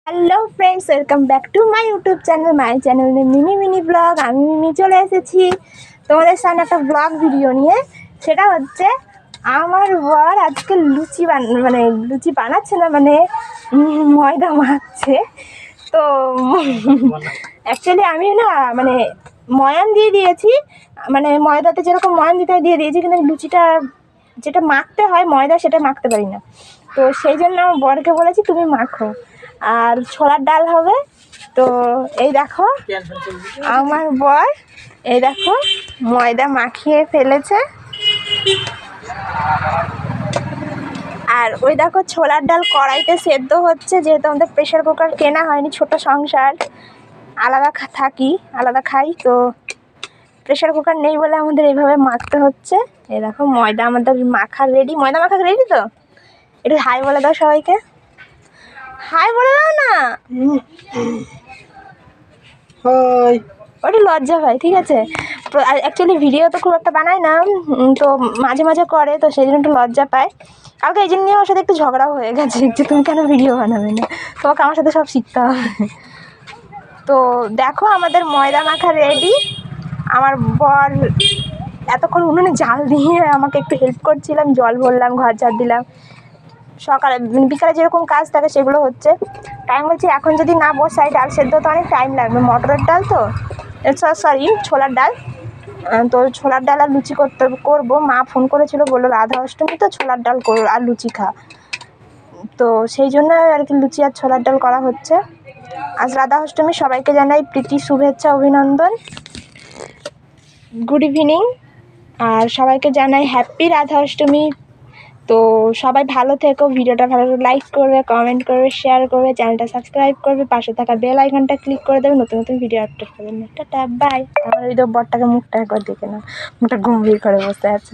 Hello friends, welcome back to my YouTube channel. My channel mini blog. আমি মিমি চলে এসেছি তোমাদের সামনে একটা ব্লগ ভিডিও নিয়ে। সেটা হচ্ছে আমার বর আজকে লুচি বানাচ্ছে না, ময়দা মাখছে। তো অ্যাকচুয়ালি আমি না ময়ান দিয়ে দিয়েছি, ময়দাতে যেরকম ময়ান দিতে হয় দিয়ে দিয়েছি, কিন্তু লুচিটা যেটা মাখতে হয় ময়দা সেটা মাখতে পারি না। তো সেই জন্য আমার বরকে বলেছি তুমি মাখো। আর ছোলার ডাল হবে। তো এই দেখো আমার বর, এই দেখো ময়দা মাখিয়ে ফেলেছে। আর ওই দেখো ছোলার ডাল কড়াইতে সেদ্ধ হচ্ছে, যেহেতু আমাদের প্রেশার কুকার কেনা হয়নি, ছোট সংসার, আলাদা থাকি, আলাদা খাই, তো প্রেশার কুকার নেই বলে আমাদের এইভাবে মাখতে হচ্ছে। এই দেখো ময়দা আমাদের মাখা রেডি। ময়দা মাখা রেডি তো? একটু হাই বলে দাও সবাইকে, হাই বলে দাও না। ওটা লজ্জা হয়, ঠিক আছে? অ্যাকচুয়ালি ভিডিও তো খুব একটা বানায় না, তো মাঝে মাঝে করে, তো সেই জন্য একটু লজ্জা পায়। কালকে এই জন্য নিয়ে ওর সাথে একটু ঝগড়াও হয়ে গেছে যে তুমি কেন ভিডিও বানাবে না, তোমাকে আমার সাথে সব শিখতে হবে। তো দেখো আমাদের ময়দা মাখা রেডি। আমার বর এতক্ষণ উনুনে জাল দিয়ে আমাকে একটু হেল্প করছিলাম, জল ভরলাম, ঘর ঝাড় দিলাম, সকালে বিকালে যেরকম কাজ থাকে সেগুলো হচ্ছে। টাইম বলছি এখন যদি না বসাই, ডাল সেদ্ধ তো অনেক টাইম লাগবে, মটরের ডাল তো, সরি ছোলার ডাল। তো ছোলার ডাল আর লুচি করবো। মা ফোন করেছিল, বললো রাধা অষ্টমী তো ছোলার ডাল করো আর লুচি খা। তো সেই জন্য আর কি লুচি আর ছোলার ডাল করা হচ্ছে। আজ রাধা অষ্টমী, সবাইকে জানাই প্রীতি শুভেচ্ছা অভিনন্দন, গুড ইভিনিং। আর সবাইকে জানাই হ্যাপি রাধা অষ্টমী। তো সবাই ভালো থেকো, ভিডিওটা ভালো লাইক করবে, কমেন্ট করবে, শেয়ার করবে, চ্যানেলটা সাবস্ক্রাইব করবে, পাশে থাকা বেল আইকনটা ক্লিক করে দেবে, নতুন নতুন ভিডিও আপলোড করবেন। Ta ta, bye. আমার ওই বরটাকে মুখটা একবার দেখে না, মুখটা গম্ভীর করে বসে আছে।